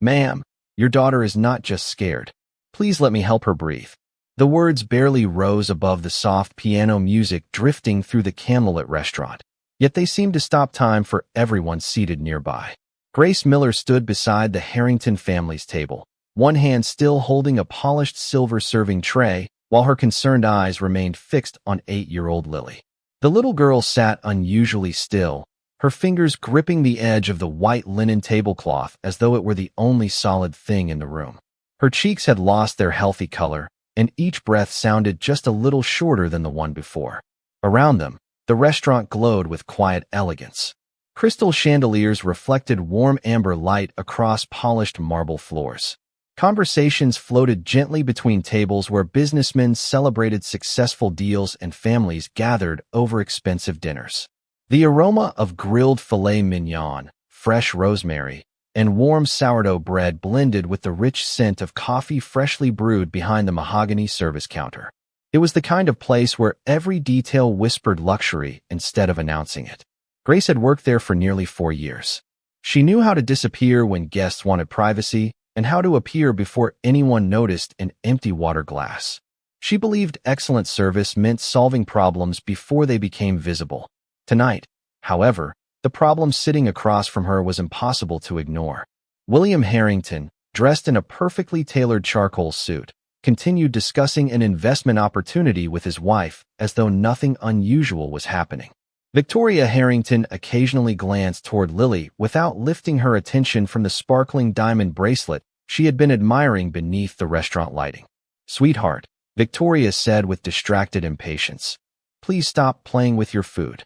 "Ma'am, your daughter is not just scared. Please let me help her breathe." The words barely rose above the soft piano music drifting through the candlelit restaurant, yet they seemed to stop time for everyone seated nearby. Grace Miller stood beside the Harrington family's table, one hand still holding a polished silver serving tray, while her concerned eyes remained fixed on 8-year-old Lily. The little girl sat unusually still, her fingers gripping the edge of the white linen tablecloth as though it were the only solid thing in the room. Her cheeks had lost their healthy color, and each breath sounded just a little shorter than the one before. Around them, the restaurant glowed with quiet elegance. Crystal chandeliers reflected warm amber light across polished marble floors. Conversations floated gently between tables where businessmen celebrated successful deals and families gathered over expensive dinners. The aroma of grilled filet mignon, fresh rosemary, and warm sourdough bread blended with the rich scent of coffee freshly brewed behind the mahogany service counter. It was the kind of place where every detail whispered luxury instead of announcing it. Grace had worked there for nearly 4 years. She knew how to disappear when guests wanted privacy and how to appear before anyone noticed an empty water glass. She believed excellent service meant solving problems before they became visible. Tonight, however, the problem sitting across from her was impossible to ignore. William Harrington, dressed in a perfectly tailored charcoal suit, continued discussing an investment opportunity with his wife as though nothing unusual was happening. Victoria Harrington occasionally glanced toward Lily without lifting her attention from the sparkling diamond bracelet she had been admiring beneath the restaurant lighting. "Sweetheart," Victoria said with distracted impatience, "please stop playing with your food."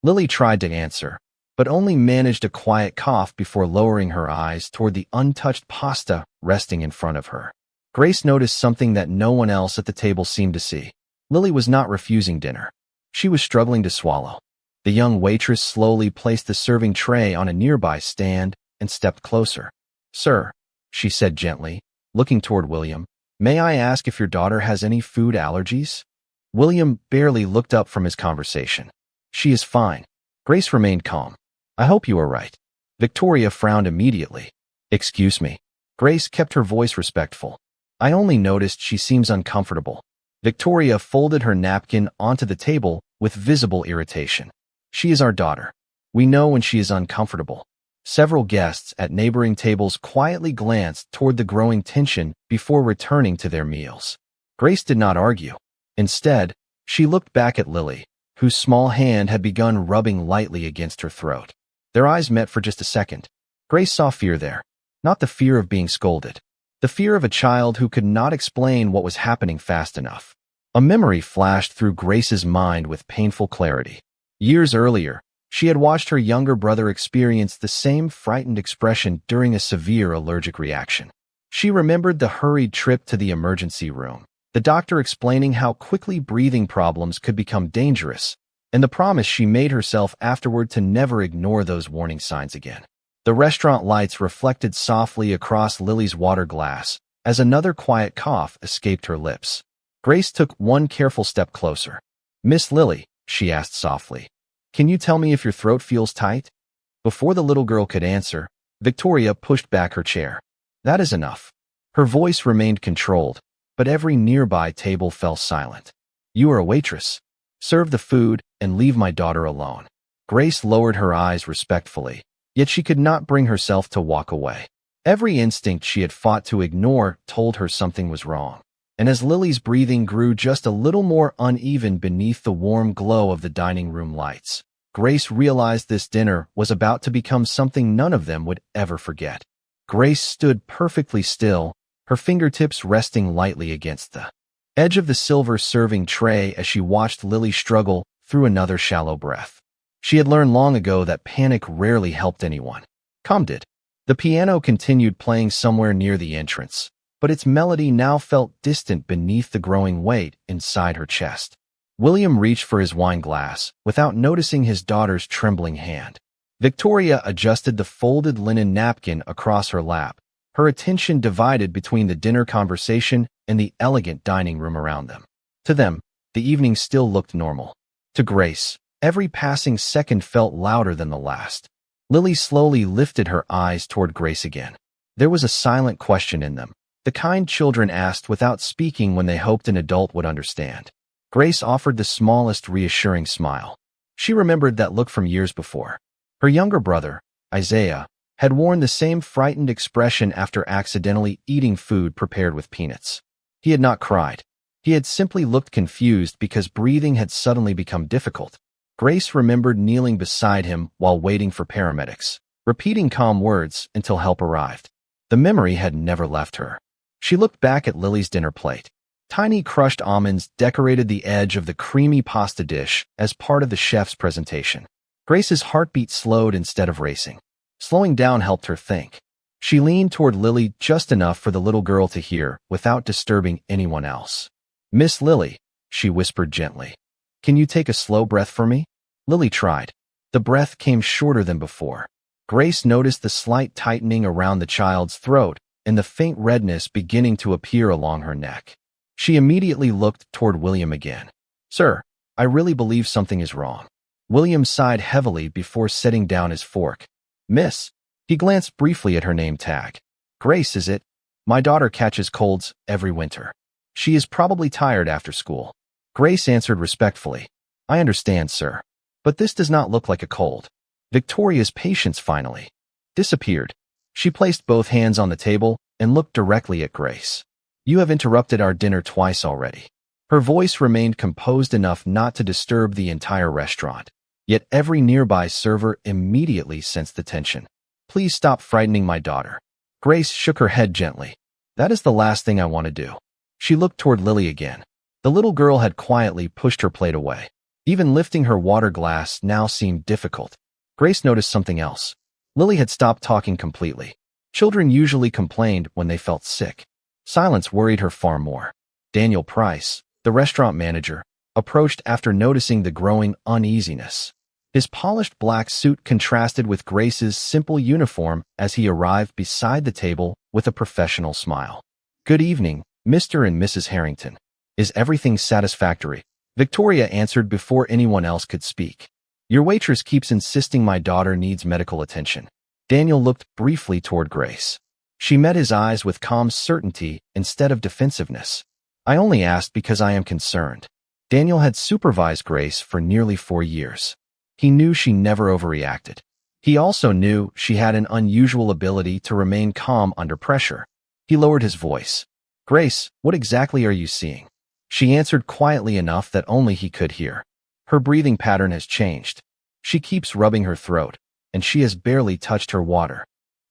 Lily tried to answer, but only managed a quiet cough before lowering her eyes toward the untouched pasta resting in front of her. Grace noticed something that no one else at the table seemed to see. Lily was not refusing dinner. She was struggling to swallow. The young waitress slowly placed the serving tray on a nearby stand and stepped closer. "Sir," she said gently, looking toward William, "may I ask if your daughter has any food allergies?" William barely looked up from his conversation. "She is fine." Grace remained calm. "I hope you are right." Victoria frowned immediately. "Excuse me." Grace kept her voice respectful. "I only noticed she seems uncomfortable." Victoria folded her napkin onto the table with visible irritation. "She is our daughter. We know when she is uncomfortable." Several guests at neighboring tables quietly glanced toward the growing tension before returning to their meals. Grace did not argue. Instead, she looked back at Lily, whose small hand had begun rubbing lightly against her throat. Their eyes met for just a second. Grace saw fear there, not the fear of being scolded, the fear of a child who could not explain what was happening fast enough. A memory flashed through Grace's mind with painful clarity. Years earlier, she had watched her younger brother experience the same frightened expression during a severe allergic reaction. She remembered the hurried trip to the emergency room, the doctor explaining how quickly breathing problems could become dangerous, and the promise she made herself afterward to never ignore those warning signs again. The restaurant lights reflected softly across Lily's water glass as another quiet cough escaped her lips. Grace took one careful step closer. "Miss Lily," she asked softly, "can you tell me if your throat feels tight?" Before the little girl could answer, Victoria pushed back her chair. "That is enough." Her voice remained controlled, but every nearby table fell silent. "You are a waitress. Serve the food and leave my daughter alone." Grace lowered her eyes respectfully, yet she could not bring herself to walk away. Every instinct she had fought to ignore told her something was wrong. And as Lily's breathing grew just a little more uneven beneath the warm glow of the dining room lights, Grace realized this dinner was about to become something none of them would ever forget. Grace stood perfectly still, her fingertips resting lightly against the edge of the silver serving tray as she watched Lily struggle through another shallow breath. She had learned long ago that panic rarely helped anyone. Calm did. The piano continued playing somewhere near the entrance, but its melody now felt distant beneath the growing weight inside her chest. William reached for his wine glass without noticing his daughter's trembling hand. Victoria adjusted the folded linen napkin across her lap, her attention divided between the dinner conversation and the elegant dining room around them. To them, the evening still looked normal. To Grace, every passing second felt louder than the last. Lily slowly lifted her eyes toward Grace again. There was a silent question in them, the kind children asked without speaking when they hoped an adult would understand. Grace offered the smallest reassuring smile. She remembered that look from years before. Her younger brother, Isaiah, had worn the same frightened expression after accidentally eating food prepared with peanuts. He had not cried. He had simply looked confused because breathing had suddenly become difficult. Grace remembered kneeling beside him while waiting for paramedics, repeating calm words until help arrived. The memory had never left her. She looked back at Lily's dinner plate. Tiny crushed almonds decorated the edge of the creamy pasta dish as part of the chef's presentation. Grace's heartbeat slowed instead of racing. Slowing down helped her think. She leaned toward Lily just enough for the little girl to hear without disturbing anyone else. "Miss Lily," she whispered gently. "Can you take a slow breath for me?" Lily tried. The breath came shorter than before. Grace noticed the slight tightening around the child's throat and the faint redness beginning to appear along her neck. She immediately looked toward William again. "Sir, I really believe something is wrong." William sighed heavily before setting down his fork. "Miss." He glanced briefly at her name tag. "Grace, is it? My daughter catches colds every winter. She is probably tired after school." Grace answered respectfully. "I understand, sir. But this does not look like a cold." Victoria's patience finally disappeared. She placed both hands on the table and looked directly at Grace. "You have interrupted our dinner twice already." Her voice remained composed enough not to disturb the entire restaurant. Yet every nearby server immediately sensed the tension. "Please stop frightening my daughter." Grace shook her head gently. "That is the last thing I want to do." She looked toward Lily again. The little girl had quietly pushed her plate away. Even lifting her water glass now seemed difficult. Grace noticed something else. Lily had stopped talking completely. Children usually complained when they felt sick. Silence worried her far more. Daniel Price, the restaurant manager, approached after noticing the growing uneasiness. His polished black suit contrasted with Grace's simple uniform as he arrived beside the table with a professional smile. "Good evening, Mr. and Mrs. Harrington. Is everything satisfactory?" Victoria answered before anyone else could speak. "Your waitress keeps insisting my daughter needs medical attention." Daniel looked briefly toward Grace. She met his eyes with calm certainty instead of defensiveness. "I only asked because I am concerned." Daniel had supervised Grace for nearly 4 years. He knew she never overreacted. He also knew she had an unusual ability to remain calm under pressure. He lowered his voice. "Grace, what exactly are you seeing?" She answered quietly enough that only he could hear. "Her breathing pattern has changed. She keeps rubbing her throat, and she has barely touched her water."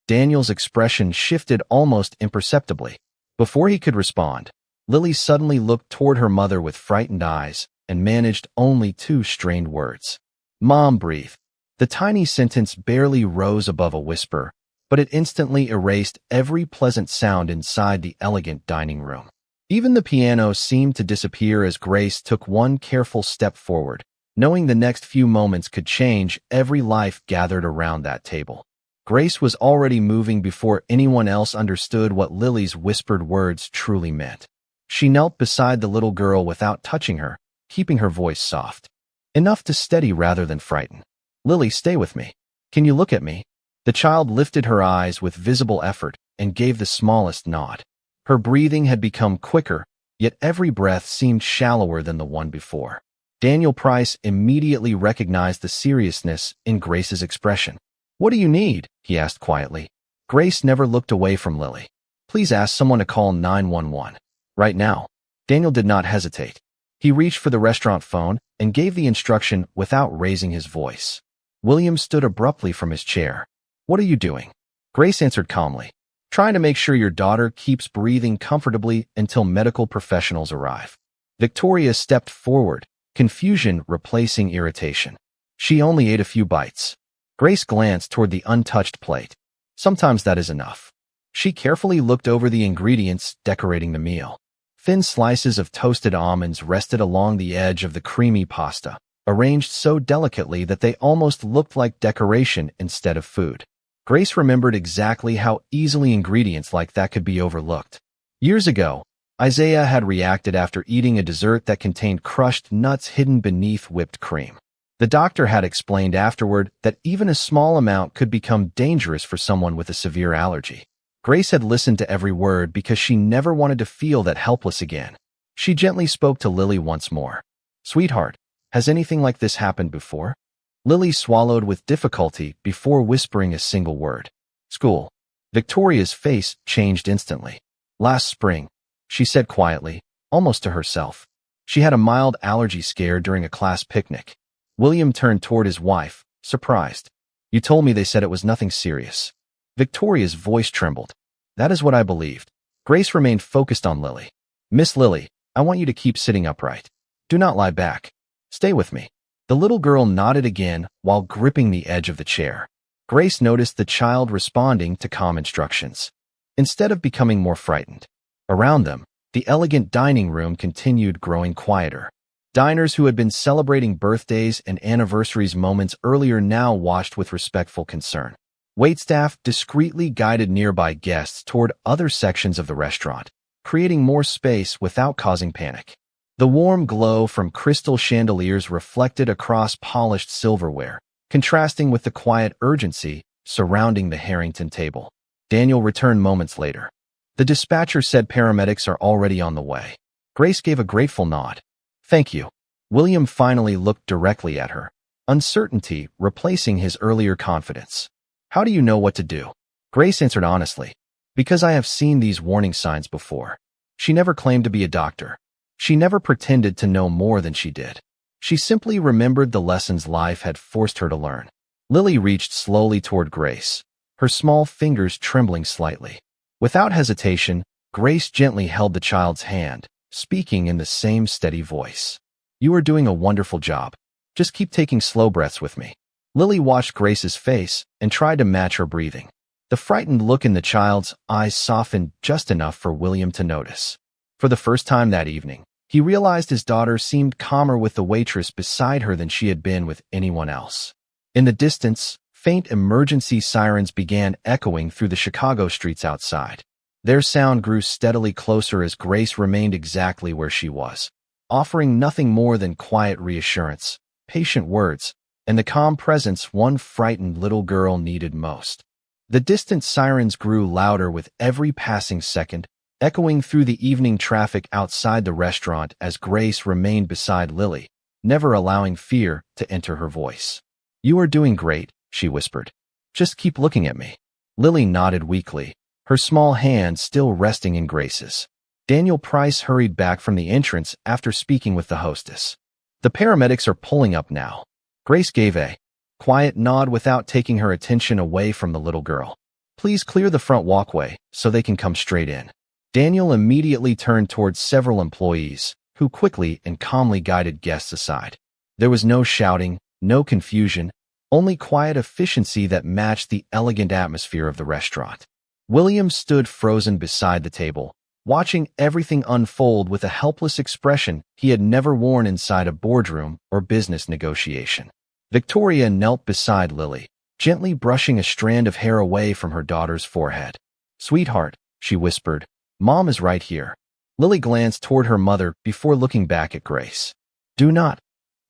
Daniel's expression shifted almost imperceptibly. Before he could respond, Lily suddenly looked toward her mother with frightened eyes and managed only 2 strained words. "Mom, breathe." The tiny sentence barely rose above a whisper, but it instantly erased every pleasant sound inside the elegant dining room. Even the piano seemed to disappear as Grace took one careful step forward, knowing the next few moments could change every life gathered around that table. Grace was already moving before anyone else understood what Lily's whispered words truly meant. She knelt beside the little girl without touching her, keeping her voice soft. Enough to steady rather than frighten. "Lily, stay with me. Can you look at me?" The child lifted her eyes with visible effort and gave the smallest nod. Her breathing had become quicker, yet every breath seemed shallower than the one before. Daniel Price immediately recognized the seriousness in Grace's expression. "What do you need?" he asked quietly. Grace never looked away from Lily. "Please ask someone to call 911. Right now." Daniel did not hesitate. He reached for the restaurant phone and gave the instruction without raising his voice. William stood abruptly from his chair. "What are you doing?" Grace answered calmly. "Trying to make sure your daughter keeps breathing comfortably until medical professionals arrive." Victoria stepped forward, confusion replacing irritation. She only ate a few bites. Grace glanced toward the untouched plate. Sometimes that is enough. She carefully looked over the ingredients decorating the meal. Thin slices of toasted almonds rested along the edge of the creamy pasta, arranged so delicately that they almost looked like decoration instead of food. Grace remembered exactly how easily ingredients like that could be overlooked. Years ago, Isaiah had reacted after eating a dessert that contained crushed nuts hidden beneath whipped cream. The doctor had explained afterward that even a small amount could become dangerous for someone with a severe allergy. Grace had listened to every word because she never wanted to feel that helpless again. She gently spoke to Lily once more. "Sweetheart, has anything like this happened before?" Lily swallowed with difficulty before whispering a single word. "School." Victoria's face changed instantly. "Last spring," she said quietly, almost to herself. She had a mild allergy scare during a class picnic. William turned toward his wife, surprised. "You told me they said it was nothing serious." Victoria's voice trembled. "That is what I believed." Grace remained focused on Lily. "Miss Lily, I want you to keep sitting upright. Do not lie back. Stay with me." The little girl nodded again while gripping the edge of the chair. Grace noticed the child responding to calm instructions, instead of becoming more frightened. Around them, the elegant dining room continued growing quieter. Diners who had been celebrating birthdays and anniversaries moments earlier now watched with respectful concern. Waitstaff discreetly guided nearby guests toward other sections of the restaurant, creating more space without causing panic. The warm glow from crystal chandeliers reflected across polished silverware, contrasting with the quiet urgency surrounding the Harrington table. Daniel returned moments later. The dispatcher said paramedics are already on the way. Grace gave a grateful nod. "Thank you." William finally looked directly at her, uncertainty replacing his earlier confidence. "How do you know what to do?" Grace answered honestly. "Because I have seen these warning signs before." She never claimed to be a doctor. She never pretended to know more than she did. She simply remembered the lessons life had forced her to learn. Lily reached slowly toward Grace, her small fingers trembling slightly. Without hesitation, Grace gently held the child's hand, speaking in the same steady voice. "You are doing a wonderful job. Just keep taking slow breaths with me." Lily watched Grace's face and tried to match her breathing. The frightened look in the child's eyes softened just enough for William to notice. For the first time that evening, he realized his daughter seemed calmer with the waitress beside her than she had been with anyone else. In the distance, faint emergency sirens began echoing through the Chicago streets outside. Their sound grew steadily closer as Grace remained exactly where she was, offering nothing more than quiet reassurance, patient words, and the calm presence one frightened little girl needed most. The distant sirens grew louder with every passing second, echoing through the evening traffic outside the restaurant as Grace remained beside Lily, never allowing fear to enter her voice. "You are doing great," she whispered. "Just keep looking at me." Lily nodded weakly, her small hand still resting in Grace's. Daniel Price hurried back from the entrance after speaking with the hostess. "The paramedics are pulling up now." Grace gave a quiet nod without taking her attention away from the little girl. "Please clear the front walkway so they can come straight in." Daniel immediately turned towards several employees, who quickly and calmly guided guests aside. There was no shouting, no confusion, only quiet efficiency that matched the elegant atmosphere of the restaurant. William stood frozen beside the table, watching everything unfold with a helpless expression he had never worn inside a boardroom or business negotiation. Victoria knelt beside Lily, gently brushing a strand of hair away from her daughter's forehead. "Sweetheart," she whispered, "Mom is right here." Lily glanced toward her mother before looking back at Grace. "Do not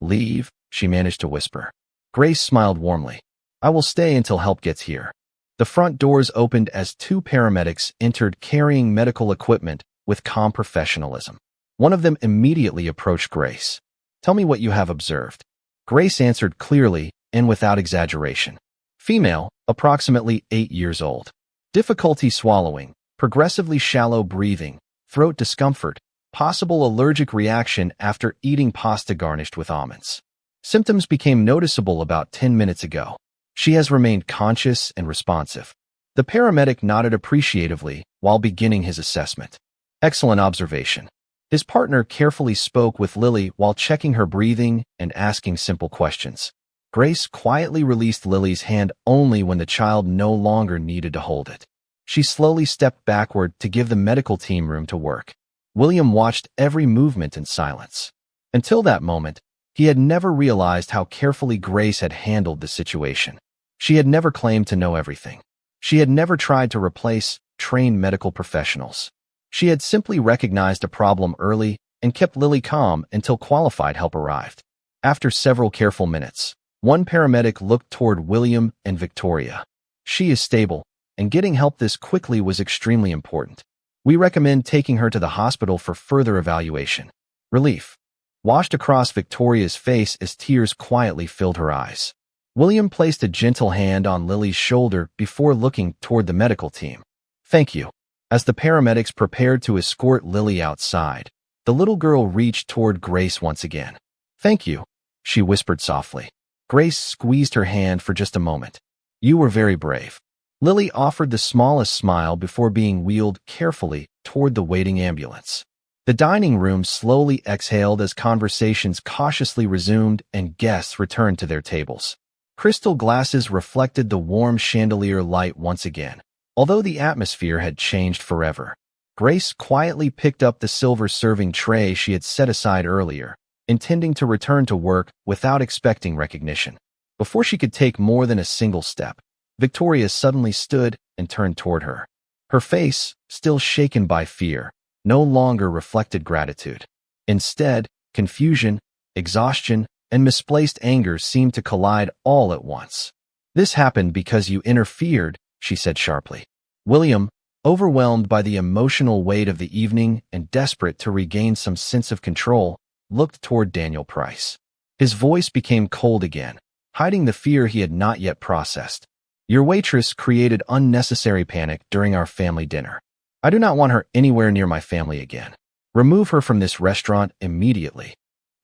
leave," she managed to whisper. Grace smiled warmly. "I will stay until help gets here." The front doors opened as two paramedics entered carrying medical equipment with calm professionalism. One of them immediately approached Grace. "Tell me what you have observed." Grace answered clearly and without exaggeration. "Female, approximately 8 years old. Difficulty swallowing, progressively shallow breathing, throat discomfort, possible allergic reaction after eating pasta garnished with almonds. Symptoms became noticeable about 10 minutes ago. She has remained conscious and responsive." The paramedic nodded appreciatively while beginning his assessment. "Excellent observation." His partner carefully spoke with Lily while checking her breathing and asking simple questions. Grace quietly released Lily's hand only when the child no longer needed to hold it. She slowly stepped backward to give the medical team room to work. William watched every movement in silence. Until that moment, he had never realized how carefully Grace had handled the situation. She had never claimed to know everything. She had never tried to replace trained medical professionals. She had simply recognized a problem early and kept Lily calm until qualified help arrived. After several careful minutes, one paramedic looked toward William and Victoria. "She is stable," and getting help this quickly was extremely important. We recommend taking her to the hospital for further evaluation. Relief washed across Victoria's face as tears quietly filled her eyes. William placed a gentle hand on Lily's shoulder before looking toward the medical team. Thank you. As the paramedics prepared to escort Lily outside, the little girl reached toward Grace once again. Thank you, she whispered softly. Grace squeezed her hand for just a moment. You were very brave. Lily offered the smallest smile before being wheeled carefully toward the waiting ambulance. The dining room slowly exhaled as conversations cautiously resumed and guests returned to their tables. Crystal glasses reflected the warm chandelier light once again, although the atmosphere had changed forever. Grace quietly picked up the silver serving tray she had set aside earlier, intending to return to work without expecting recognition. Before she could take more than a single step, Victoria suddenly stood and turned toward her. Her face, still shaken by fear, no longer reflected gratitude. Instead, confusion, exhaustion, and misplaced anger seemed to collide all at once. This happened because you interfered, she said sharply. William, overwhelmed by the emotional weight of the evening and desperate to regain some sense of control, looked toward Daniel Price. His voice became cold again, hiding the fear he had not yet processed. Your waitress created unnecessary panic during our family dinner. I do not want her anywhere near my family again. Remove her from this restaurant immediately.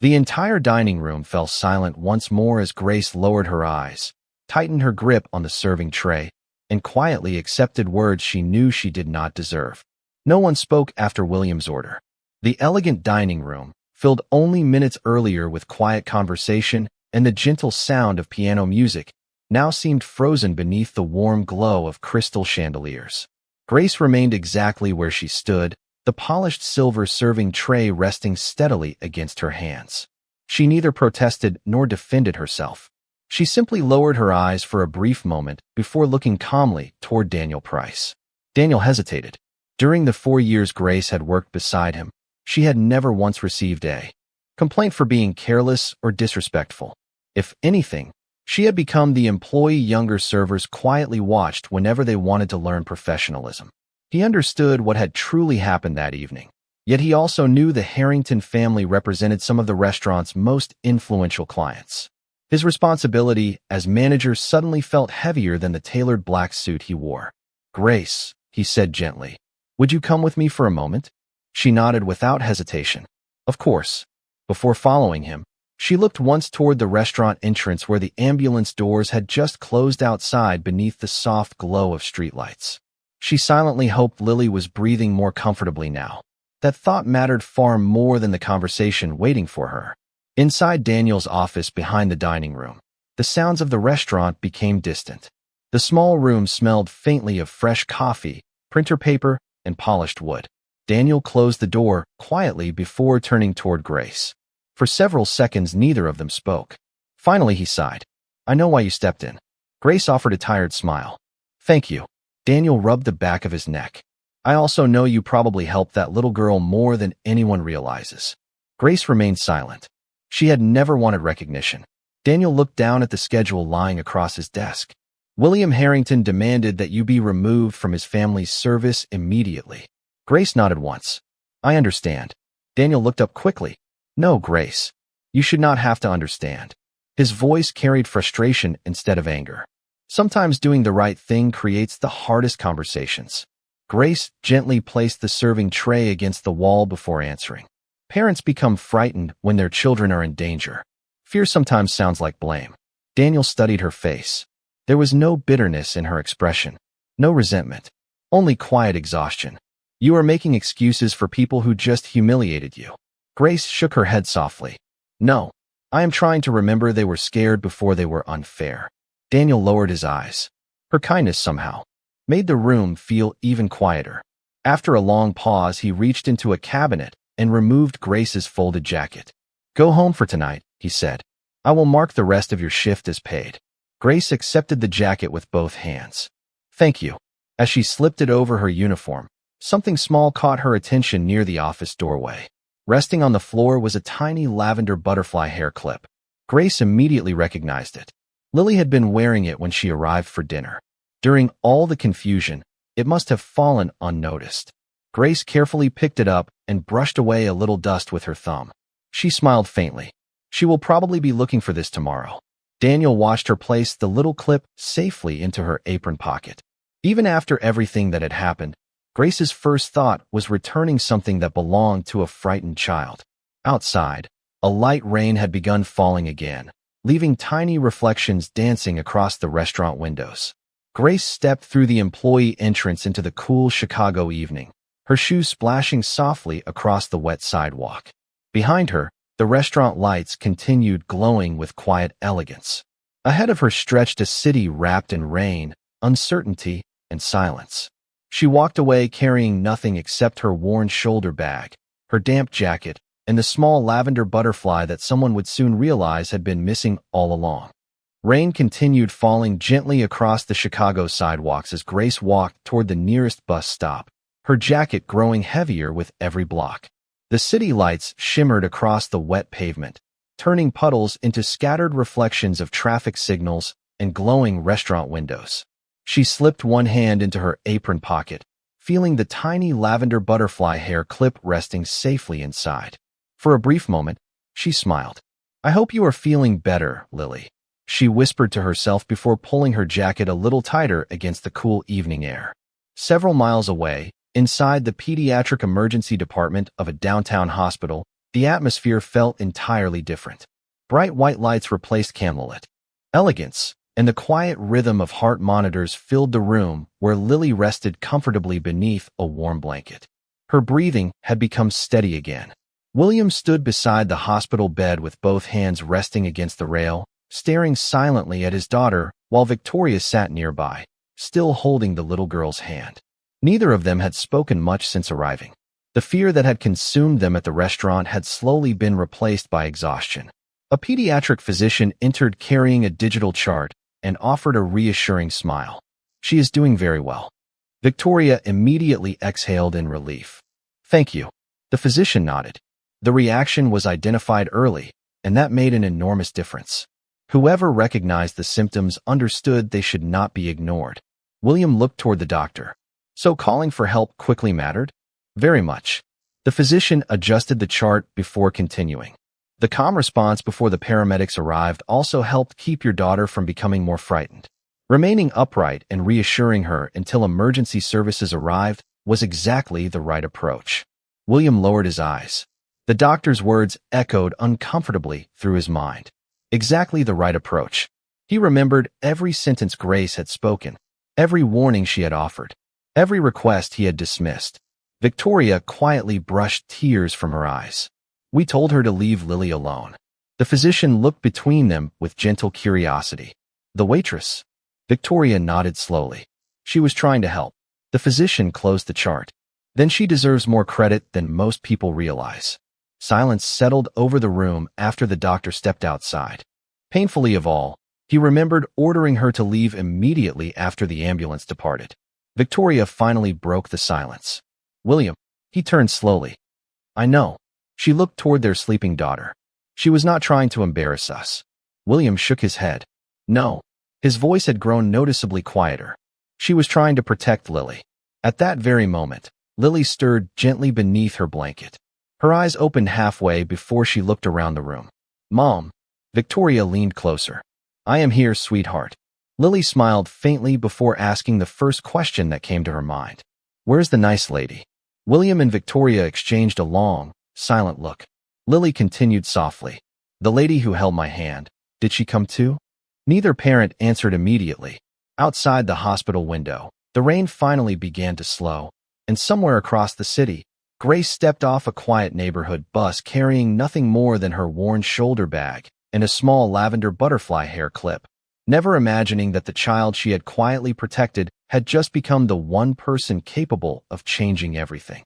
The entire dining room fell silent once more as Grace lowered her eyes, tightened her grip on the serving tray, and quietly accepted words she knew she did not deserve. No one spoke after William's order. The elegant dining room, filled only minutes earlier with quiet conversation and the gentle sound of piano music, now seemed frozen beneath the warm glow of crystal chandeliers. Grace remained exactly where she stood, the polished silver serving tray resting steadily against her hands. She neither protested nor defended herself. She simply lowered her eyes for a brief moment before looking calmly toward Daniel Price. Daniel hesitated. During the 4 years Grace had worked beside him, she had never once received a complaint for being careless or disrespectful. If anything, she had become the employee younger servers quietly watched whenever they wanted to learn professionalism. He understood what had truly happened that evening, yet he also knew the Harrington family represented some of the restaurant's most influential clients. His responsibility as manager suddenly felt heavier than the tailored black suit he wore. Grace, he said gently, would you come with me for a moment? She nodded without hesitation. Of course. Before following him, she looked once toward the restaurant entrance where the ambulance doors had just closed outside beneath the soft glow of streetlights. She silently hoped Lily was breathing more comfortably now. That thought mattered far more than the conversation waiting for her. Inside Daniel's office behind the dining room, the sounds of the restaurant became distant. The small room smelled faintly of fresh coffee, printer paper, and polished wood. Daniel closed the door quietly before turning toward Grace. For several seconds, neither of them spoke. Finally, he sighed. I know why you stepped in. Grace offered a tired smile. Thank you. Daniel rubbed the back of his neck. I also know you probably helped that little girl more than anyone realizes. Grace remained silent. She had never wanted recognition. Daniel looked down at the schedule lying across his desk. William Harrington demanded that you be removed from his family's service immediately. Grace nodded once. I understand. Daniel looked up quickly. No, Grace. You should not have to understand. His voice carried frustration instead of anger. Sometimes doing the right thing creates the hardest conversations. Grace gently placed the serving tray against the wall before answering. Parents become frightened when their children are in danger. Fear sometimes sounds like blame. Daniel studied her face. There was no bitterness in her expression, no resentment, only quiet exhaustion. You are making excuses for people who just humiliated you. Grace shook her head softly. No, I am trying to remember they were scared before they were unfair. Daniel lowered his eyes. Her kindness somehow made the room feel even quieter. After a long pause, he reached into a cabinet and removed Grace's folded jacket. Go home for tonight, he said. I will mark the rest of your shift as paid. Grace accepted the jacket with both hands. Thank you. As she slipped it over her uniform, something small caught her attention near the office doorway. Resting on the floor was a tiny lavender butterfly hair clip. Grace immediately recognized it. Lily had been wearing it when she arrived for dinner. During all the confusion, it must have fallen unnoticed. Grace carefully picked it up and brushed away a little dust with her thumb. She smiled faintly. She will probably be looking for this tomorrow. Daniel watched her place the little clip safely into her apron pocket. Even after everything that had happened, Grace's first thought was returning something that belonged to a frightened child. Outside, a light rain had begun falling again, leaving tiny reflections dancing across the restaurant windows. Grace stepped through the employee entrance into the cool Chicago evening, her shoes splashing softly across the wet sidewalk. Behind her, the restaurant lights continued glowing with quiet elegance. Ahead of her stretched a city wrapped in rain, uncertainty, and silence. She walked away carrying nothing except her worn shoulder bag, her damp jacket, and the small lavender butterfly that someone would soon realize had been missing all along. Rain continued falling gently across the Chicago sidewalks as Grace walked toward the nearest bus stop, her jacket growing heavier with every block. The city lights shimmered across the wet pavement, turning puddles into scattered reflections of traffic signals and glowing restaurant windows. She slipped one hand into her apron pocket, feeling the tiny lavender butterfly hair clip resting safely inside. For a brief moment, she smiled. "I hope you are feeling better, Lily," she whispered to herself before pulling her jacket a little tighter against the cool evening air. Several miles away, inside the pediatric emergency department of a downtown hospital, the atmosphere felt entirely different. Bright white lights replaced candlelit. Elegance and the quiet rhythm of heart monitors filled the room where Lily rested comfortably beneath a warm blanket. Her breathing had become steady again. William stood beside the hospital bed with both hands resting against the rail, staring silently at his daughter while Victoria sat nearby, still holding the little girl's hand. Neither of them had spoken much since arriving. The fear that had consumed them at the restaurant had slowly been replaced by exhaustion. A pediatric physician entered carrying a digital chart and offered a reassuring smile. "She is doing very well." Victoria immediately exhaled in relief. "Thank you." The physician nodded. The reaction was identified early, and that made an enormous difference. Whoever recognized the symptoms understood they should not be ignored. William looked toward the doctor. "So calling for help quickly mattered?" "Very much." The physician adjusted the chart before continuing. "The calm response before the paramedics arrived also helped keep your daughter from becoming more frightened. Remaining upright and reassuring her until emergency services arrived was exactly the right approach." William lowered his eyes. The doctor's words echoed uncomfortably through his mind. Exactly the right approach. He remembered every sentence Grace had spoken, every warning she had offered, every request he had dismissed. Victoria quietly brushed tears from her eyes. "We told her to leave Lily alone." The physician looked between them with gentle curiosity. "The waitress?" Victoria nodded slowly. "She was trying to help." The physician closed the chart. "Then she deserves more credit than most people realize." Silence settled over the room after the doctor stepped outside. Painfully of all, he remembered ordering her to leave immediately after the ambulance departed. Victoria finally broke the silence. "William," he turned slowly. "I know." She looked toward their sleeping daughter. "She was not trying to embarrass us." William shook his head. "No." His voice had grown noticeably quieter. "She was trying to protect Lily." At that very moment, Lily stirred gently beneath her blanket. Her eyes opened halfway before she looked around the room. "Mom." Victoria leaned closer. "I am here, sweetheart." Lily smiled faintly before asking the first question that came to her mind. "Where's the nice lady?" William and Victoria exchanged a long, silent look. Lily continued softly. "The lady who held my hand, did she come too?" Neither parent answered immediately. Outside the hospital window, the rain finally began to slow, and somewhere across the city, Grace stepped off a quiet neighborhood bus carrying nothing more than her worn shoulder bag and a small lavender butterfly hair clip, never imagining that the child she had quietly protected had just become the one person capable of changing everything.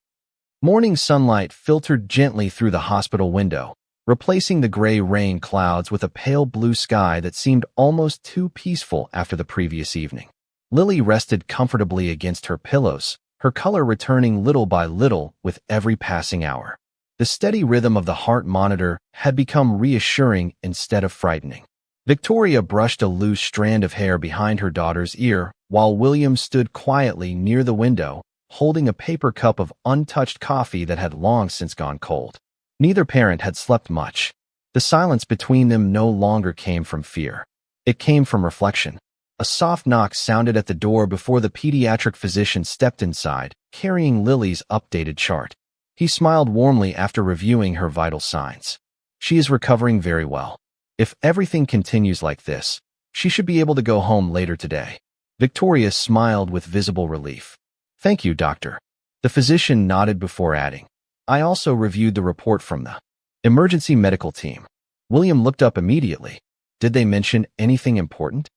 Morning sunlight filtered gently through the hospital window, replacing the gray rain clouds with a pale blue sky that seemed almost too peaceful after the previous evening. Lily rested comfortably against her pillows, her color returning little by little with every passing hour. The steady rhythm of the heart monitor had become reassuring instead of frightening. Victoria brushed a loose strand of hair behind her daughter's ear, while William stood quietly near the window, holding a paper cup of untouched coffee that had long since gone cold. Neither parent had slept much. The silence between them no longer came from fear. It came from reflection. A soft knock sounded at the door before the pediatric physician stepped inside, carrying Lily's updated chart. He smiled warmly after reviewing her vital signs. She is recovering very well. If everything continues like this, she should be able to go home later today. Victoria smiled with visible relief. Thank you, doctor. The physician nodded before adding, I also reviewed the report from the emergency medical team. William looked up immediately. Did they mention anything important?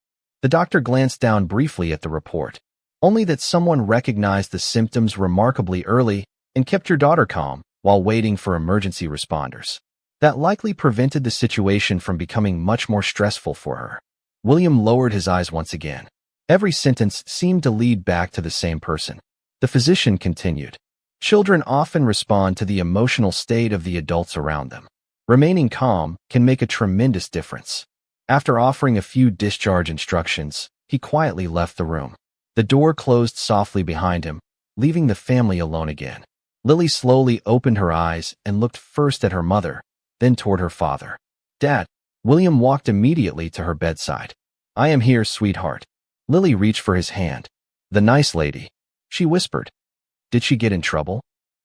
The doctor glanced down briefly at the report. Only that someone recognized the symptoms remarkably early and kept your daughter calm while waiting for emergency responders. That likely prevented the situation from becoming much more stressful for her. William lowered his eyes once again. Every sentence seemed to lead back to the same person. The physician continued. Children often respond to the emotional state of the adults around them. Remaining calm can make a tremendous difference. After offering a few discharge instructions, he quietly left the room. The door closed softly behind him, leaving the family alone again. Lily slowly opened her eyes and looked first at her mother, then toward her father. Dad. William walked immediately to her bedside. I am here, sweetheart. Lily reached for his hand. The nice lady. She whispered. Did she get in trouble?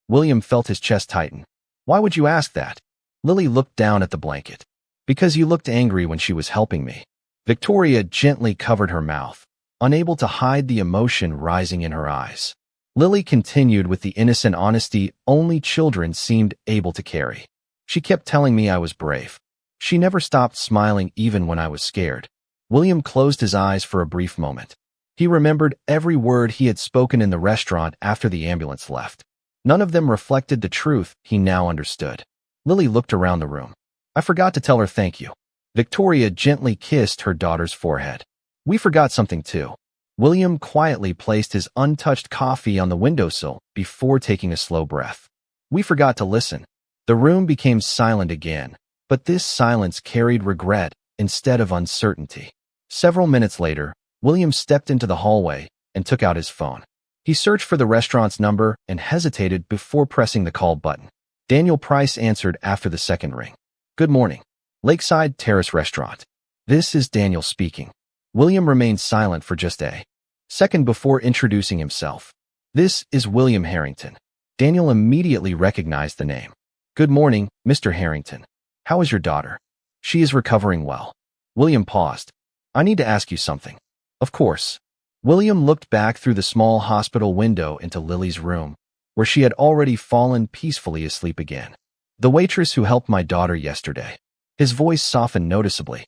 William felt his chest tighten. Why would you ask that? Lily looked down at the blanket. Because you looked angry when she was helping me. Victoria gently covered her mouth, unable to hide the emotion rising in her eyes. Lily continued with the innocent honesty only children seemed able to carry. She kept telling me I was brave. She never stopped smiling even when I was scared. William closed his eyes for a brief moment. He remembered every word he had spoken in the restaurant after the ambulance left. None of them reflected the truth he now understood. Lily looked around the room. I forgot to tell her thank you. Victoria gently kissed her daughter's forehead. We forgot something too. William quietly placed his untouched coffee on the windowsill before taking a slow breath. We forgot to listen. The room became silent again, but this silence carried regret instead of uncertainty. Several minutes later, William stepped into the hallway and took out his phone. He searched for the restaurant's number and hesitated before pressing the call button. Daniel Price answered after the second ring. Good morning. Lakeside Terrace Restaurant. This is Daniel speaking. William remained silent for just a second before introducing himself. This is William Harrington. Daniel immediately recognized the name. Good morning, Mr. Harrington. How is your daughter? She is recovering well. William paused. I need to ask you something. Of course. William looked back through the small hospital window into Lily's room, where she had already fallen peacefully asleep again. The waitress who helped my daughter yesterday. His voice softened noticeably.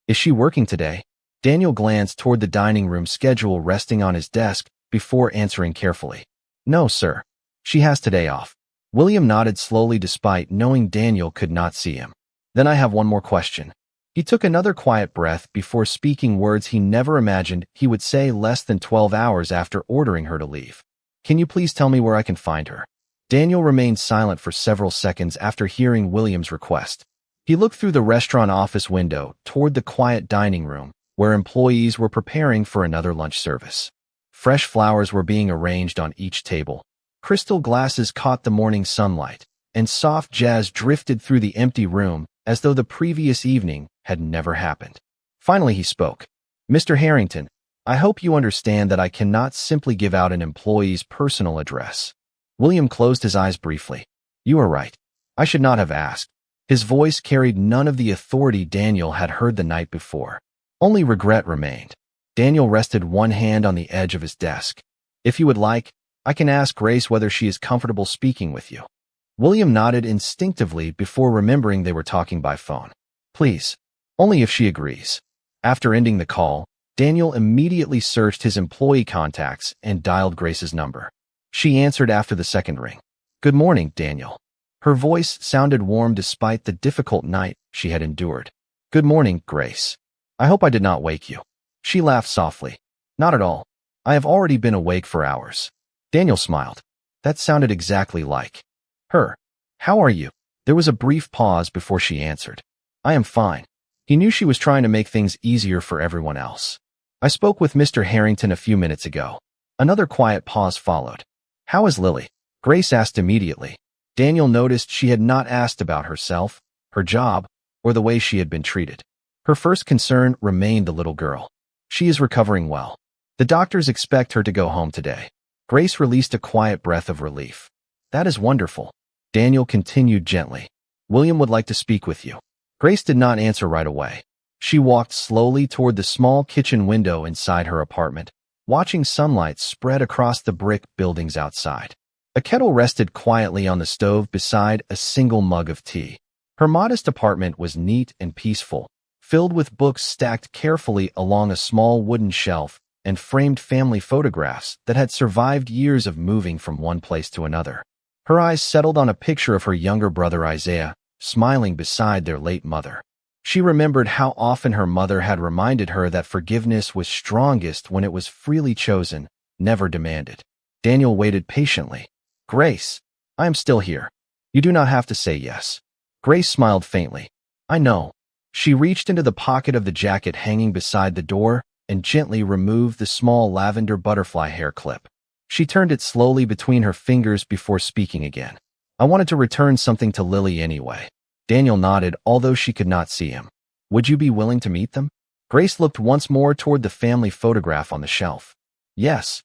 Is she working today? Daniel glanced toward the dining room schedule resting on his desk before answering carefully. No, sir. She has today off. William nodded slowly despite knowing Daniel could not see him. Then I have one more question. He took another quiet breath before speaking words he never imagined he would say less than 12 hours after ordering her to leave. Can you please tell me where I can find her? Daniel remained silent for several seconds after hearing William's request. He looked through the restaurant office window toward the quiet dining room, where employees were preparing for another lunch service. Fresh flowers were being arranged on each table. Crystal glasses caught the morning sunlight, and soft jazz drifted through the empty room as though the previous evening had never happened. Finally he spoke. Mr. Harrington, I hope you understand that I cannot simply give out an employee's personal address. William closed his eyes briefly. You are right. I should not have asked. His voice carried none of the authority Daniel had heard the night before. Only regret remained. Daniel rested one hand on the edge of his desk. If you would like, I can ask Grace whether she is comfortable speaking with you. William nodded instinctively before remembering they were talking by phone. Please. Only if she agrees. After ending the call, Daniel immediately searched his employee contacts and dialed Grace's number. She answered after the second ring. Good morning, Daniel. Her voice sounded warm despite the difficult night she had endured. Good morning, Grace. I hope I did not wake you. She laughed softly. Not at all. I have already been awake for hours. Daniel smiled. That sounded exactly like her. How are you? There was a brief pause before she answered. I am fine. He knew she was trying to make things easier for everyone else. I spoke with Mr. Harrington a few minutes ago. Another quiet pause followed. How is Lily? Grace asked immediately. Daniel noticed she had not asked about herself, her job, or the way she had been treated. Her first concern remained the little girl. She is recovering well. The doctors expect her to go home today. Grace released a quiet breath of relief. That is wonderful. Daniel continued gently. William would like to speak with you. Grace did not answer right away. She walked slowly toward the small kitchen window inside her apartment, watching sunlight spread across the brick buildings outside. A kettle rested quietly on the stove beside a single mug of tea. Her modest apartment was neat and peaceful, filled with books stacked carefully along a small wooden shelf and framed family photographs that had survived years of moving from one place to another. Her eyes settled on a picture of her younger brother Isaiah, smiling beside their late mother. She remembered how often her mother had reminded her that forgiveness was strongest when it was freely chosen, never demanded. Daniel waited patiently. Grace, I am still here. You do not have to say yes. Grace smiled faintly. I know. She reached into the pocket of the jacket hanging beside the door and gently removed the small lavender butterfly hair clip. She turned it slowly between her fingers before speaking again. I wanted to return something to Lily anyway. Daniel nodded, although she could not see him. Would you be willing to meet them? Grace looked once more toward the family photograph on the shelf. Yes.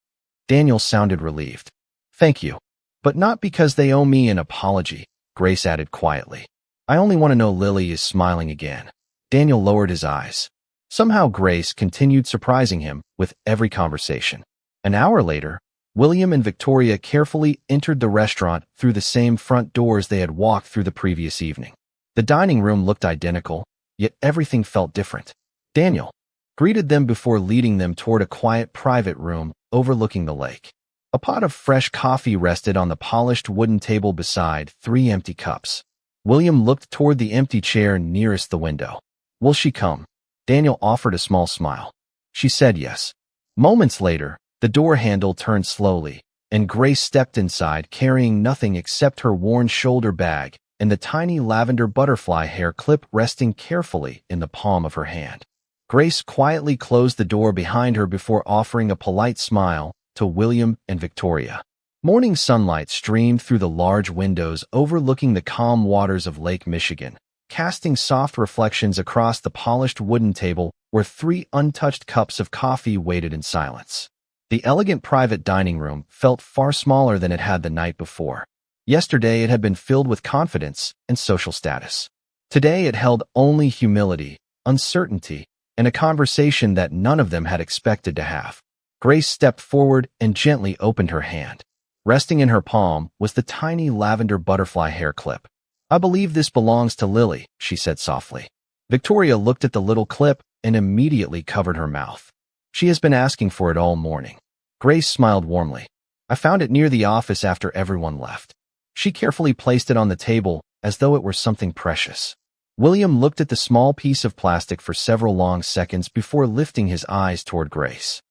Daniel sounded relieved. Thank you. But not because they owe me an apology, Grace added quietly. I only want to know Lily is smiling again. Daniel lowered his eyes. Somehow Grace continued surprising him with every conversation. An hour later, William and Victoria carefully entered the restaurant through the same front doors they had walked through the previous evening. The dining room looked identical, yet everything felt different. Daniel greeted them before leading them toward a quiet private room overlooking the lake. A pot of fresh coffee rested on the polished wooden table beside 3 empty cups. William looked toward the empty chair nearest the window. Will she come? Daniel offered a small smile. She said yes. Moments later, the door handle turned slowly, and Grace stepped inside carrying nothing except her worn shoulder bag and the tiny lavender butterfly hair clip resting carefully in the palm of her hand. Grace quietly closed the door behind her before offering a polite smile to William and Victoria. Morning sunlight streamed through the large windows overlooking the calm waters of Lake Michigan, casting soft reflections across the polished wooden table where 3 untouched cups of coffee waited in silence. The elegant private dining room felt far smaller than it had the night before. Yesterday it had been filled with confidence and social status. Today it held only humility, uncertainty, and a conversation that none of them had expected to have. Grace stepped forward and gently opened her hand. Resting in her palm was the tiny lavender butterfly hair clip. I believe this belongs to Lily, she said softly. Victoria looked at the little clip and immediately covered her mouth. She has been asking for it all morning. Grace smiled warmly. I found it near the office after everyone left. She carefully placed it on the table as though it were something precious. William looked at the small piece of plastic for several long seconds before lifting his eyes toward Grace.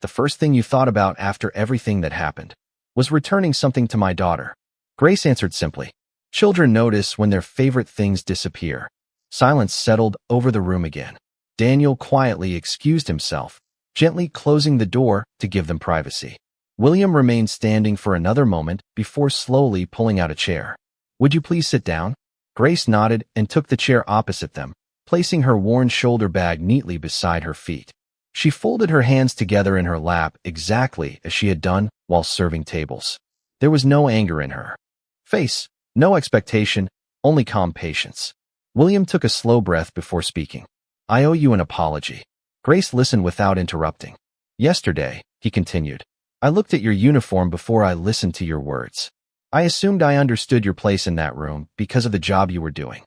The first thing you thought about after everything that happened was returning something to my daughter. Grace answered simply. Children notice when their favorite things disappear. Silence settled over the room again. Daniel quietly excused himself, gently closing the door to give them privacy. William remained standing for another moment before slowly pulling out a chair. Would you please sit down? Grace nodded and took the chair opposite them, placing her worn shoulder bag neatly beside her feet. She folded her hands together in her lap exactly as she had done while serving tables. There was no anger in her face, no expectation, only calm patience. William took a slow breath before speaking. I owe you an apology. Grace listened without interrupting. Yesterday, he continued, I looked at your uniform before I listened to your words. I assumed I understood your place in that room because of the job you were doing.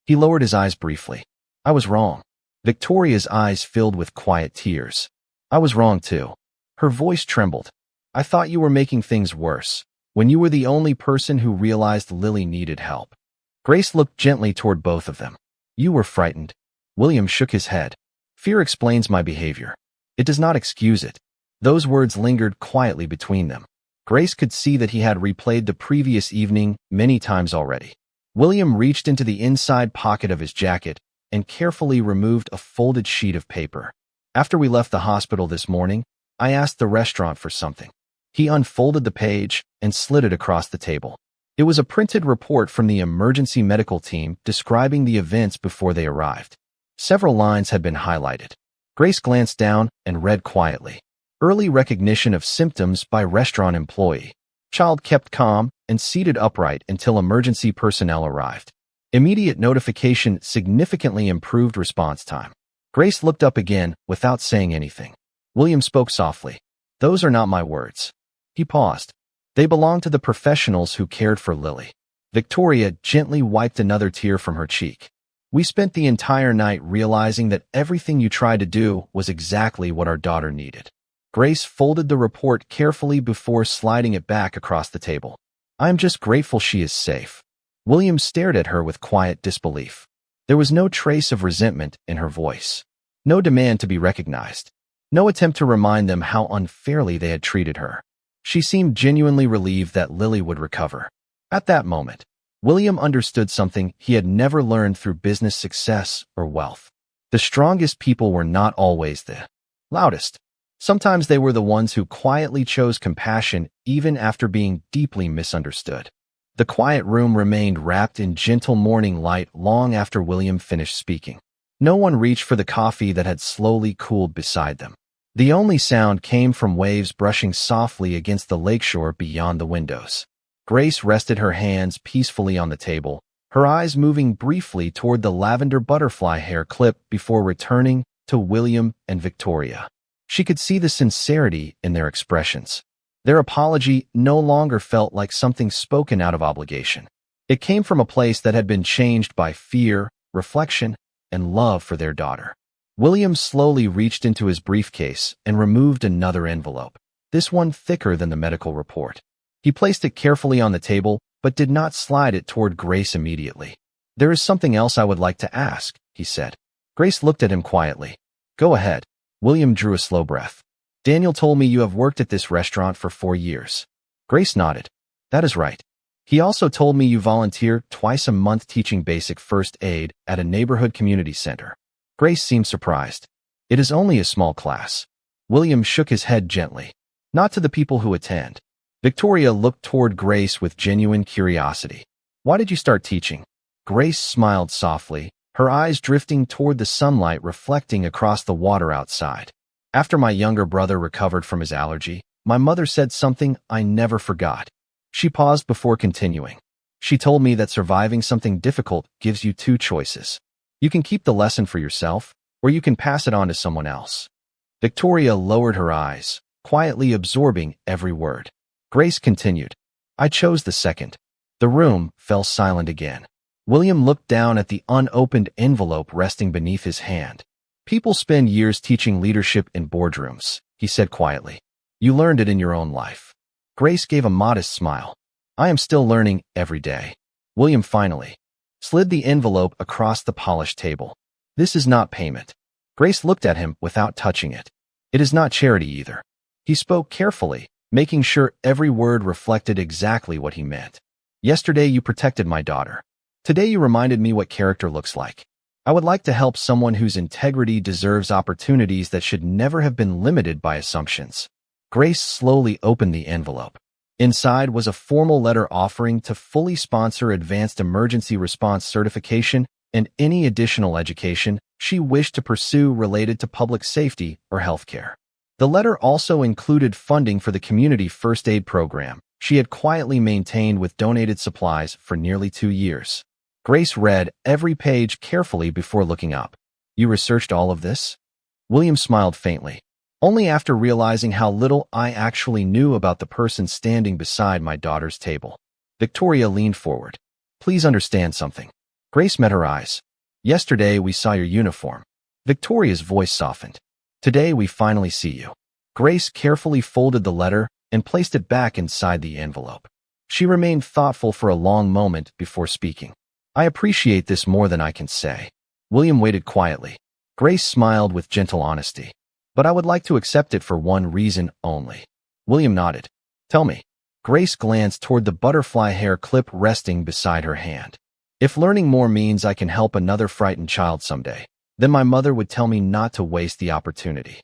He lowered his eyes briefly. I was wrong. Victoria's eyes filled with quiet tears. I was wrong too. Her voice trembled. I thought you were making things worse, when you were the only person who realized Lily needed help. Grace looked gently toward both of them. You were frightened. William shook his head. Fear explains my behavior. It does not excuse it. Those words lingered quietly between them. Grace could see that he had replayed the previous evening many times already. William reached into the inside pocket of his jacket and carefully removed a folded sheet of paper. After we left the hospital this morning, I asked the restaurant for something. He unfolded the page and slid it across the table. It was a printed report from the emergency medical team describing the events before they arrived. Several lines had been highlighted. Grace glanced down and read quietly. Early recognition of symptoms by restaurant employee. Child kept calm and seated upright until emergency personnel arrived. Immediate notification significantly improved response time. Grace looked up again without saying anything. William spoke softly. Those are not my words. He paused. They belong to the professionals who cared for Lily. Victoria gently wiped another tear from her cheek. We spent the entire night realizing that everything you tried to do was exactly what our daughter needed. Grace folded the report carefully before sliding it back across the table. I'm just grateful she is safe. William stared at her with quiet disbelief. There was no trace of resentment in her voice. No demand to be recognized. No attempt to remind them how unfairly they had treated her. She seemed genuinely relieved that Lily would recover. At that moment, William understood something he had never learned through business success or wealth. The strongest people were not always the loudest. Sometimes they were the ones who quietly chose compassion even after being deeply misunderstood. The quiet room remained wrapped in gentle morning light long after William finished speaking. No one reached for the coffee that had slowly cooled beside them. The only sound came from waves brushing softly against the lakeshore beyond the windows. Grace rested her hands peacefully on the table, her eyes moving briefly toward the lavender butterfly hair clip before returning to William and Victoria. She could see the sincerity in their expressions. Their apology no longer felt like something spoken out of obligation. It came from a place that had been changed by fear, reflection, and love for their daughter. William slowly reached into his briefcase and removed another envelope, this one thicker than the medical report. He placed it carefully on the table, but did not slide it toward Grace immediately. There is something else I would like to ask, he said. Grace looked at him quietly. Go ahead. William drew a slow breath. Daniel told me you have worked at this restaurant for 4 years. Grace nodded. That is right. He also told me you volunteer twice a month teaching basic first aid at a neighborhood community center. Grace seemed surprised. It is only a small class. William shook his head gently. Not to the people who attend. Victoria looked toward Grace with genuine curiosity. Why did you start teaching? Grace smiled softly, her eyes drifting toward the sunlight reflecting across the water outside. After my younger brother recovered from his allergy, my mother said something I never forgot. She paused before continuing. She told me that surviving something difficult gives you 2 choices. You can keep the lesson for yourself, or you can pass it on to someone else. Victoria lowered her eyes, quietly absorbing every word. Grace continued. I chose the second. The room fell silent again. William looked down at the unopened envelope resting beneath his hand. People spend years teaching leadership in boardrooms, he said quietly. You learned it in your own life. Grace gave a modest smile. I am still learning every day. William finally slid the envelope across the polished table. This is not payment. Grace looked at him without touching it. It is not charity either. He spoke carefully, making sure every word reflected exactly what he meant. Yesterday you protected my daughter. Today you reminded me what character looks like. I would like to help someone whose integrity deserves opportunities that should never have been limited by assumptions. Grace slowly opened the envelope. Inside was a formal letter offering to fully sponsor advanced emergency response certification and any additional education she wished to pursue related to public safety or healthcare. The letter also included funding for the community first aid program she had quietly maintained with donated supplies for nearly 2 years. Grace read every page carefully before looking up. You researched all of this? William smiled faintly. Only after realizing how little I actually knew about the person standing beside my daughter's table. Victoria leaned forward. Please understand something. Grace met her eyes. Yesterday we saw your uniform. Victoria's voice softened. Today we finally see you. Grace carefully folded the letter and placed it back inside the envelope. She remained thoughtful for a long moment before speaking. I appreciate this more than I can say. William waited quietly. Grace smiled with gentle honesty. But I would like to accept it for one reason only. William nodded. Tell me. Grace glanced toward the butterfly hair clip resting beside her hand. If learning more means I can help another frightened child someday, then my mother would tell me not to waste the opportunity.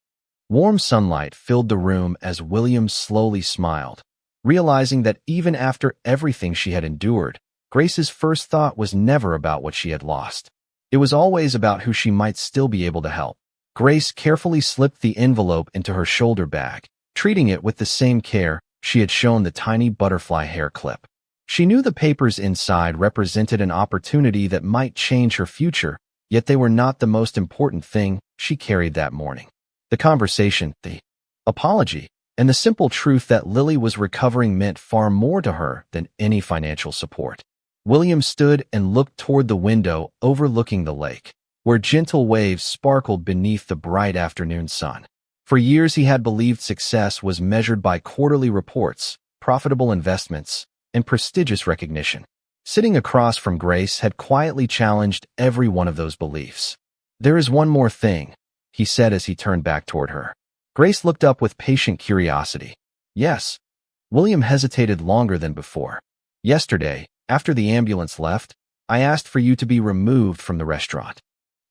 Warm sunlight filled the room as William slowly smiled, realizing that even after everything she had endured, Grace's first thought was never about what she had lost. It was always about who she might still be able to help. Grace carefully slipped the envelope into her shoulder bag, treating it with the same care she had shown the tiny butterfly hair clip. She knew the papers inside represented an opportunity that might change her future, yet they were not the most important thing she carried that morning. The conversation, the apology, and the simple truth that Lily was recovering meant far more to her than any financial support. William stood and looked toward the window overlooking the lake, where gentle waves sparkled beneath the bright afternoon sun. For years he had believed success was measured by quarterly reports, profitable investments, and prestigious recognition. Sitting across from Grace had quietly challenged every one of those beliefs. "There is one more thing," he said as he turned back toward her. Grace looked up with patient curiosity. "Yes." William hesitated longer than before. "Yesterday, after the ambulance left, I asked for you to be removed from the restaurant."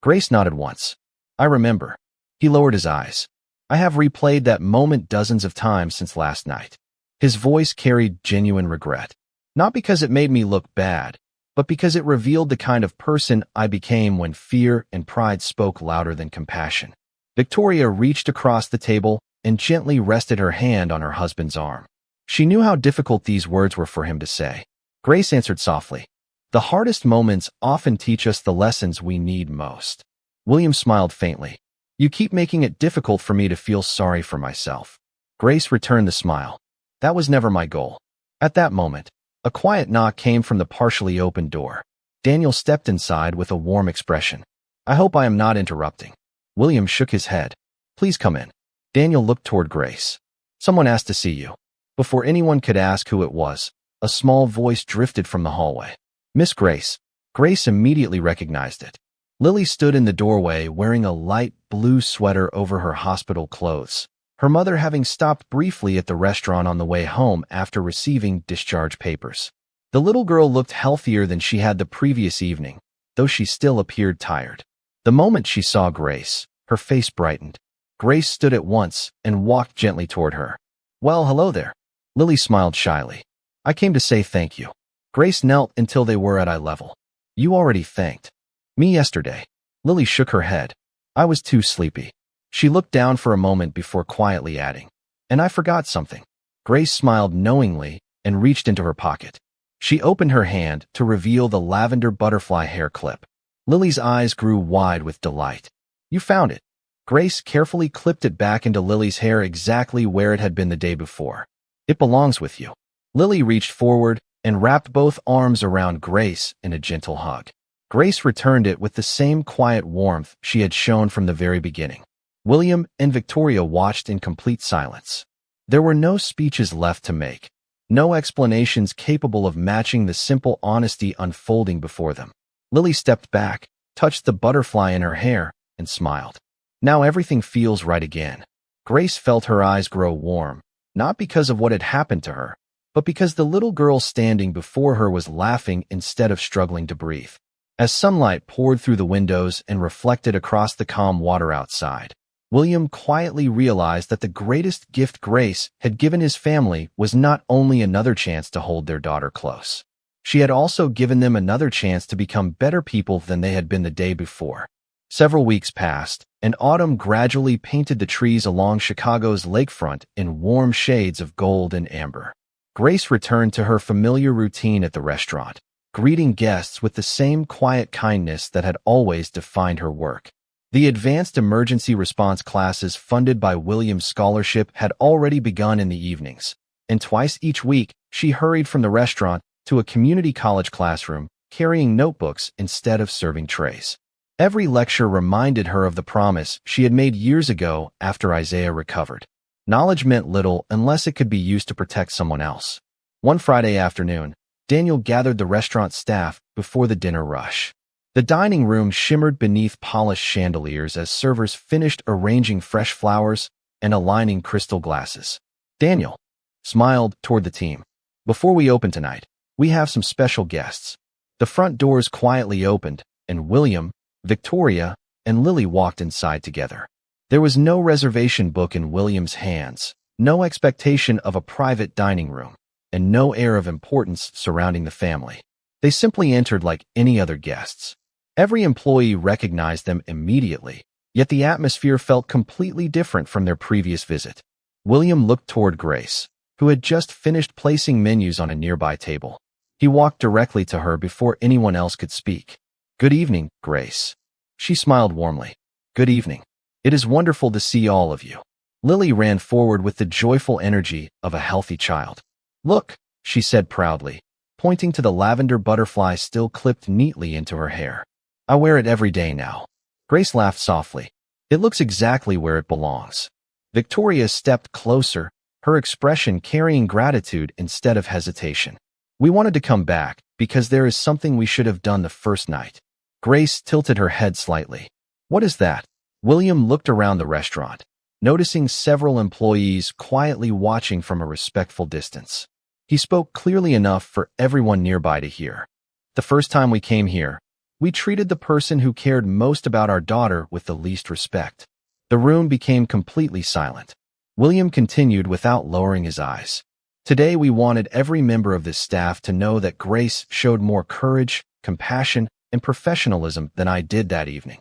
Grace nodded once. "I remember." He lowered his eyes. "I have replayed that moment dozens of times since last night." His voice carried genuine regret. "Not because it made me look bad, but because it revealed the kind of person I became when fear and pride spoke louder than compassion." Victoria reached across the table and gently rested her hand on her husband's arm. She knew how difficult these words were for him to say. Grace answered softly, "The hardest moments often teach us the lessons we need most." William smiled faintly. "You keep making it difficult for me to feel sorry for myself." Grace returned the smile. "That was never my goal." At that moment, a quiet knock came from the partially opened door. Daniel stepped inside with a warm expression. "I hope I am not interrupting." William shook his head. "Please come in." Daniel looked toward Grace. "Someone asked to see you." Before anyone could ask who it was, a small voice drifted from the hallway. "Miss Grace." Grace immediately recognized it. Lily stood in the doorway wearing a light blue sweater over her hospital clothes, her mother having stopped briefly at the restaurant on the way home after receiving discharge papers. The little girl looked healthier than she had the previous evening, though she still appeared tired. The moment she saw Grace, her face brightened. Grace stood at once and walked gently toward her. "Well, hello there." Lily smiled shyly. "I came to say thank you." Grace knelt until they were at eye level. "You already thanked me yesterday." Lily shook her head. "I was too sleepy." She looked down for a moment before quietly adding, "And I forgot something." Grace smiled knowingly and reached into her pocket. She opened her hand to reveal the lavender butterfly hair clip. Lily's eyes grew wide with delight. "You found it." Grace carefully clipped it back into Lily's hair exactly where it had been the day before. "It belongs with you." Lily reached forward and wrapped both arms around Grace in a gentle hug. Grace returned it with the same quiet warmth she had shown from the very beginning. William and Victoria watched in complete silence. There were no speeches left to make, no explanations capable of matching the simple honesty unfolding before them. Lily stepped back, touched the butterfly in her hair, and smiled. "Now everything feels right again." Grace felt her eyes grow warm, not because of what had happened to her, but because the little girl standing before her was laughing instead of struggling to breathe. As sunlight poured through the windows and reflected across the calm water outside, William quietly realized that the greatest gift Grace had given his family was not only another chance to hold their daughter close. She had also given them another chance to become better people than they had been the day before. Several weeks passed, and autumn gradually painted the trees along Chicago's lakefront in warm shades of gold and amber. Grace returned to her familiar routine at the restaurant, greeting guests with the same quiet kindness that had always defined her work. The advanced emergency response classes funded by William's scholarship had already begun in the evenings, and twice each week she hurried from the restaurant to a community college classroom, carrying notebooks instead of serving trays. Every lecture reminded her of the promise she had made years ago after Isaiah recovered. Knowledge meant little unless it could be used to protect someone else. One Friday afternoon, Daniel gathered the restaurant staff before the dinner rush. The dining room shimmered beneath polished chandeliers as servers finished arranging fresh flowers and aligning crystal glasses. Daniel smiled toward the team. "Before we open tonight, we have some special guests." The front doors quietly opened, and William, Victoria, and Lily walked inside together. There was no reservation book in William's hands, no expectation of a private dining room, and no air of importance surrounding the family. They simply entered like any other guests. Every employee recognized them immediately, yet the atmosphere felt completely different from their previous visit. William looked toward Grace, who had just finished placing menus on a nearby table. He walked directly to her before anyone else could speak. "Good evening, Grace." She smiled warmly. "Good evening. It is wonderful to see all of you." Lily ran forward with the joyful energy of a healthy child. "Look," she said proudly, pointing to the lavender butterfly still clipped neatly into her hair. "I wear it every day now." Grace laughed softly. "It looks exactly where it belongs." Victoria stepped closer, her expression carrying gratitude instead of hesitation. "We wanted to come back because there is something we should have done the first night." Grace tilted her head slightly. "What is that?" William looked around the restaurant, noticing several employees quietly watching from a respectful distance. He spoke clearly enough for everyone nearby to hear. "The first time we came here, we treated the person who cared most about our daughter with the least respect." The room became completely silent. William continued without lowering his eyes. "Today we wanted every member of this staff to know that Grace showed more courage, compassion, and professionalism than I did that evening."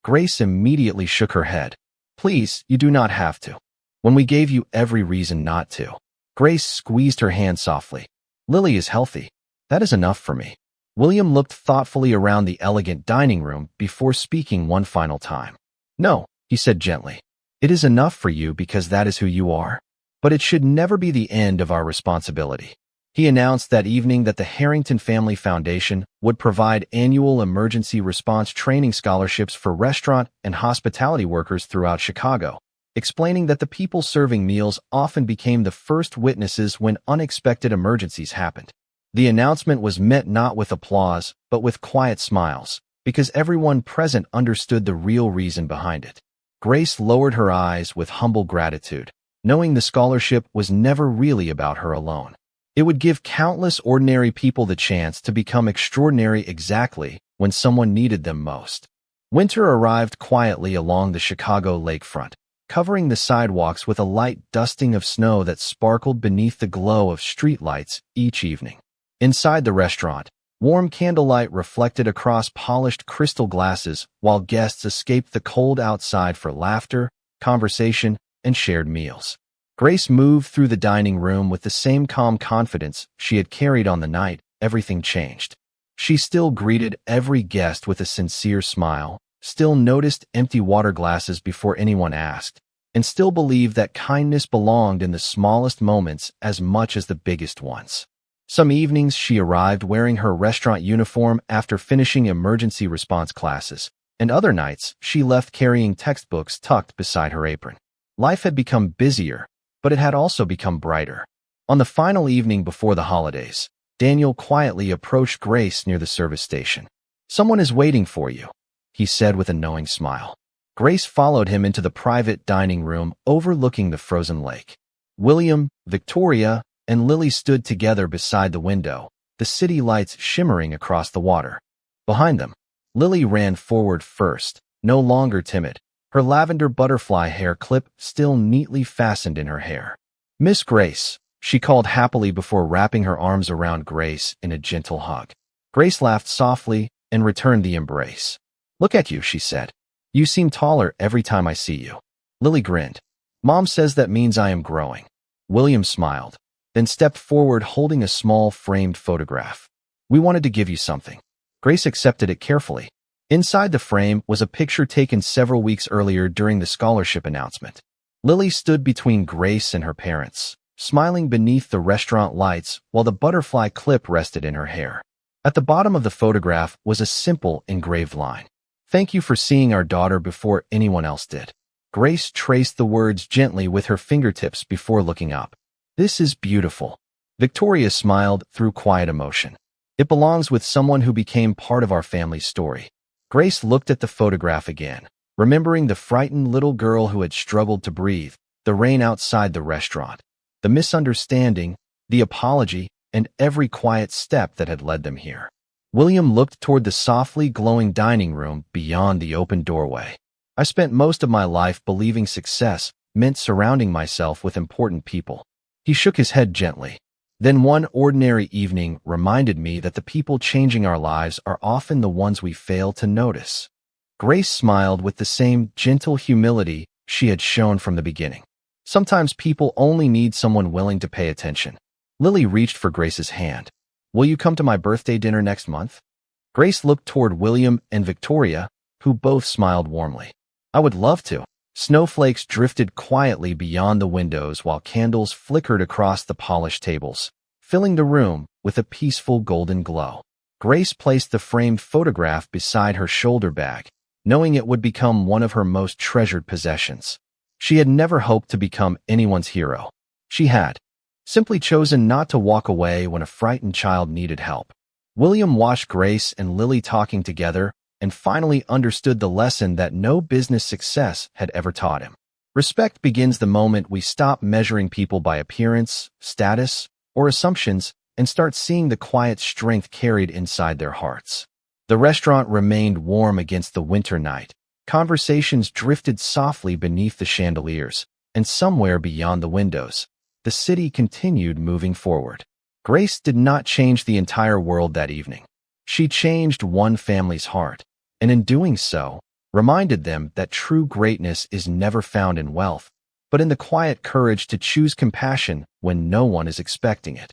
Grace immediately shook her head. "Please, you do not have to. When we gave you every reason not to." Grace squeezed her hand softly. "Lily is healthy. That is enough for me." William looked thoughtfully around the elegant dining room before speaking one final time. "No," he said gently. "It is enough for you because that is who you are. But it should never be the end of our responsibility." He announced that evening that the Harrington Family Foundation would provide annual emergency response training scholarships for restaurant and hospitality workers throughout Chicago, explaining that the people serving meals often became the first witnesses when unexpected emergencies happened. The announcement was met not with applause, but with quiet smiles, because everyone present understood the real reason behind it. Grace lowered her eyes with humble gratitude, knowing the scholarship was never really about her alone. It would give countless ordinary people the chance to become extraordinary exactly when someone needed them most. Winter arrived quietly along the Chicago lakefront, covering the sidewalks with a light dusting of snow that sparkled beneath the glow of streetlights each evening. Inside the restaurant, warm candlelight reflected across polished crystal glasses while guests escaped the cold outside for laughter, conversation, and shared meals. Grace moved through the dining room with the same calm confidence she had carried on the night everything changed. She still greeted every guest with a sincere smile, still noticed empty water glasses before anyone asked, and still believed that kindness belonged in the smallest moments as much as the biggest ones. Some evenings she arrived wearing her restaurant uniform after finishing emergency response classes, and other nights she left carrying textbooks tucked beside her apron. Life had become busier, but it had also become brighter. On the final evening before the holidays, Daniel quietly approached Grace near the service station. "Someone is waiting for you," he said with a knowing smile. Grace followed him into the private dining room overlooking the frozen lake. William, Victoria, and Lily stood together beside the window, the city lights shimmering across the water. Behind them, Lily ran forward first, no longer timid, her lavender butterfly hair clip still neatly fastened in her hair. "Miss Grace," she called happily before wrapping her arms around Grace in a gentle hug. Grace laughed softly and returned the embrace. "Look at you," she said. "You seem taller every time I see you." Lily grinned. "Mom says that means I am growing." William smiled, then stepped forward holding a small framed photograph. "We wanted to give you something." Grace accepted it carefully. Inside the frame was a picture taken several weeks earlier during the scholarship announcement. Lily stood between Grace and her parents, smiling beneath the restaurant lights while the butterfly clip rested in her hair. At the bottom of the photograph was a simple engraved line. "Thank you for seeing our daughter before anyone else did." Grace traced the words gently with her fingertips before looking up. "This is beautiful." Victoria smiled through quiet emotion. "It belongs with someone who became part of our family's story." Grace looked at the photograph again, remembering the frightened little girl who had struggled to breathe, the rain outside the restaurant, the misunderstanding, the apology, and every quiet step that had led them here. William looked toward the softly glowing dining room beyond the open doorway. I spent most of my life believing success meant surrounding myself with important people. He shook his head gently. Then one ordinary evening reminded me that the people changing our lives are often the ones we fail to notice. Grace smiled with the same gentle humility she had shown from the beginning. Sometimes people only need someone willing to pay attention. Lily reached for Grace's hand. Will you come to my birthday dinner next month? Grace looked toward William and Victoria, who both smiled warmly. I would love to. Snowflakes drifted quietly beyond the windows while candles flickered across the polished tables, filling the room with a peaceful golden glow. Grace placed the framed photograph beside her shoulder bag, knowing it would become one of her most treasured possessions. She had never hoped to become anyone's hero. She had simply chosen not to walk away when a frightened child needed help. William watched Grace and Lily talking together and finally understood the lesson that no business success had ever taught him. Respect begins the moment we stop measuring people by appearance, status, or assumptions and start seeing the quiet strength carried inside their hearts. The restaurant remained warm against the winter night. Conversations drifted softly beneath the chandeliers, and somewhere beyond the windows, the city continued moving forward. Grace did not change the entire world that evening. She changed one family's heart, and in doing so, reminded them that true greatness is never found in wealth, but in the quiet courage to choose compassion when no one is expecting it.